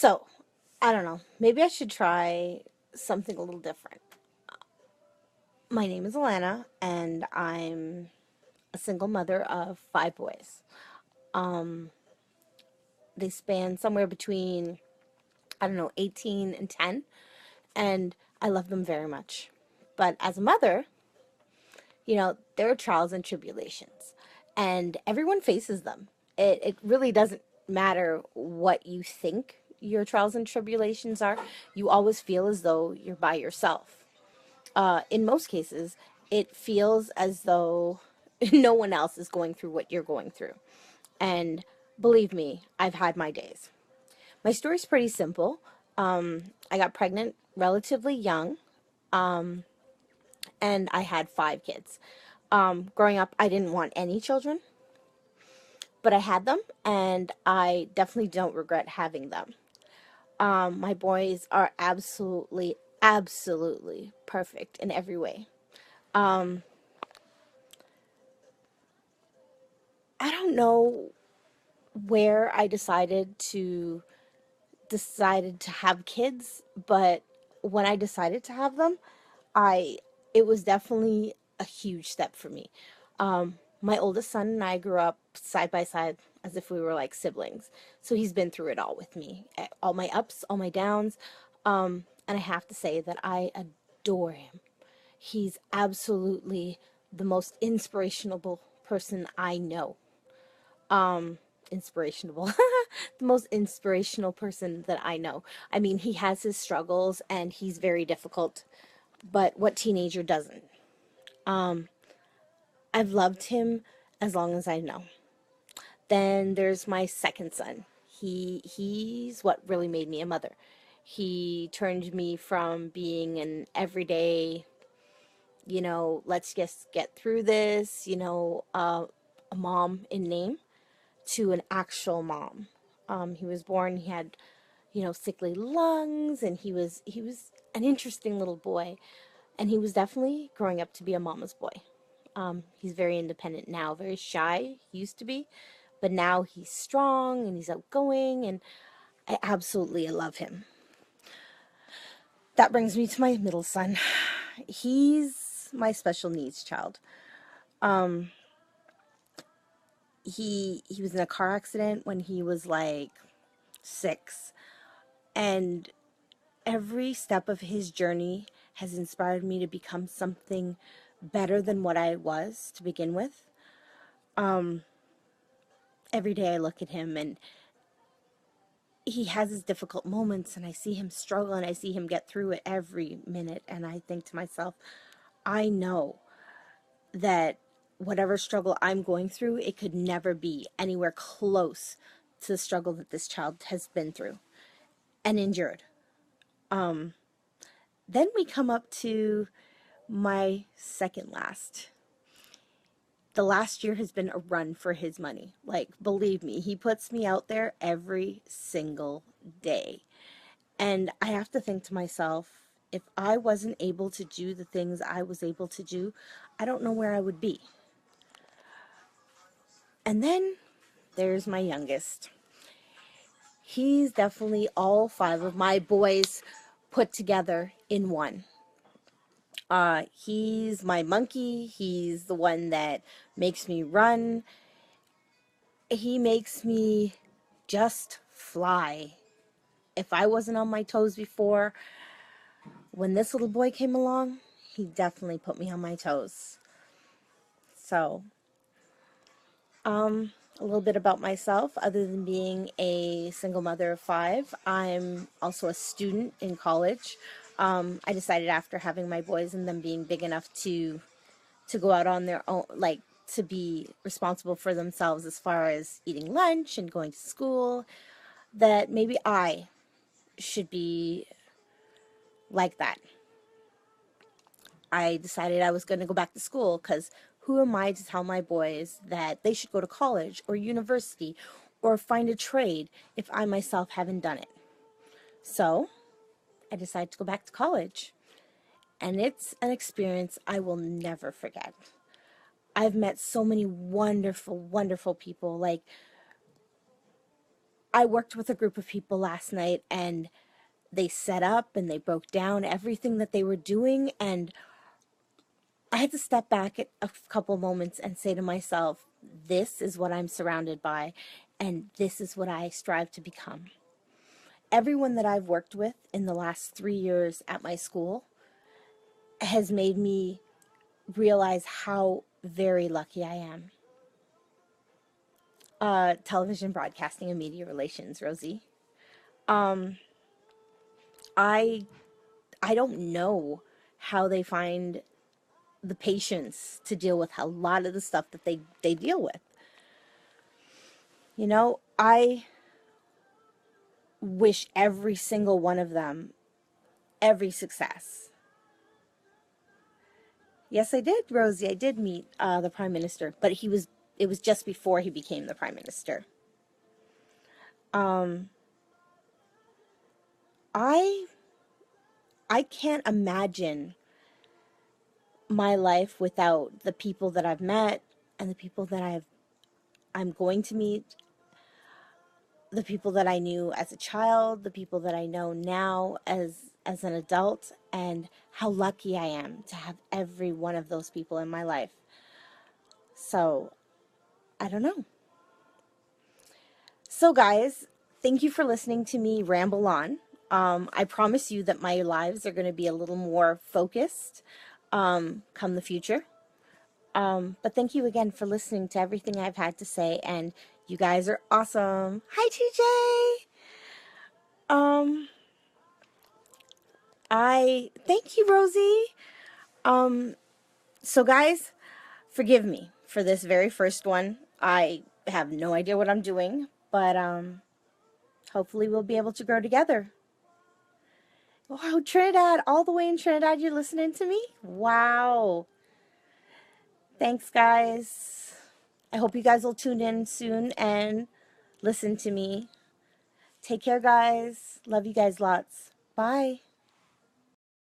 So, I don't know. Maybe I should try something a little different. My name is Alana, and I'm a single mother of five boys. Um, they span somewhere between, I don't know, 18 and 10, and I love them very much. But as a mother, there are trials and tribulations, and everyone faces them. It really doesn't matter what you think your trials and tribulations are, you always feel as though you're by yourself. In most cases, it feels as though no one else is going through what you're going through. And believe me, I've had my days. My story's pretty simple. I got pregnant relatively young, and I had five kids. Growing up, I didn't want any children, but I had them, and I definitely don't regret having them. My boys are absolutely, absolutely perfect in every way. Um, I don't know where I decided to have kids, but when I decided to have them, I it was definitely a huge step for me. My oldest son and I grew up side by side as if we were like siblings. So he's been through it all with me, all my ups, all my downs. And I have to say that I adore him. He's absolutely the most inspirational person I know. Inspirational. The most inspirational person that I know. I mean, he has his struggles and he's very difficult, but what teenager doesn't? I've loved him as long as I know. Then there's my second son. He's what really made me a mother. He turned me from being an everyday, let's just get through this, a mom in name, to an actual mom. He was born, he had, sickly lungs, and he was an interesting little boy, and he was definitely growing up to be a mama's boy. He's very independent now, very shy, he used to be, but now he's strong and he's outgoing, and I absolutely love him. That brings me to my middle son. He's my special needs child. Um, he was in a car accident when he was like 6, and every step of his journey has inspired me to become something better than what I was to begin with. Um, every day I look at him and he has his difficult moments, and I see him struggle and I see him get through it every minute, and I think to myself, I know that whatever struggle I'm going through, it could never be anywhere close to the struggle that this child has been through and endured. Um, then we come up to my second last. The last year has been a run for his money. Like, believe me, he puts me out there every single day. And I have to think to myself, if I wasn't able to do the things I was able to do, I don't know where I would be. And then there's my youngest. He's definitely all five of my boys put together in one. He's my monkey. He's the one that makes me run. He makes me just fly. If I wasn't on my toes before, when this little boy came along, he definitely put me on my toes. So, a little bit about myself. Other than being a single mother of five, I'm also a student in college. I decided after having my boys and them being big enough to go out on their own, like to be responsible for themselves as far as eating lunch and going to school, that maybe I should be like that. I decided I was going to go back to school because who am I to tell my boys that they should go to college or university or find a trade if I myself haven't done it? So I decided to go back to college, and it's an experience I will never forget. I've met so many wonderful, wonderful people. Like, I worked with a group of people last night, and they set up and they broke down everything that they were doing, and I had to step back at a couple moments and say to myself, this is what I'm surrounded by, and this is what I strive to become. Everyone that I've worked with in the last 3 years at my school has made me realize how very lucky I am. Television broadcasting and media relations, Rosie. Um, I I don't know how they find the patience to deal with a lot of the stuff that they deal with. You know, I wish every single one of them every success. Yes, I did, Rosie. I did meet the Prime Minister, but it was just before he became the Prime Minister. Um, I I can't imagine my life without the people that I've met and the people that I'm going to meet, the people that I knew as a child, the people that I know now as an adult, and how lucky I am to have every one of those people in my life. So, I don't know. So guys, thank you for listening to me ramble on. I promise you that my lives are going to be a little more focused come the future. But thank you again for listening to everything I've had to say, and you guys are awesome. Hi, TJ. Um, I thank you, Rosie. Um, so guys, forgive me for this very first one. I have no idea what I'm doing, but hopefully we'll be able to grow together. Wow, Trinidad, all the way in Trinidad, you're listening to me? Wow. Thanks, guys. I hope you guys will tune in soon and listen to me. Take care, guys. Love you guys lots. Bye.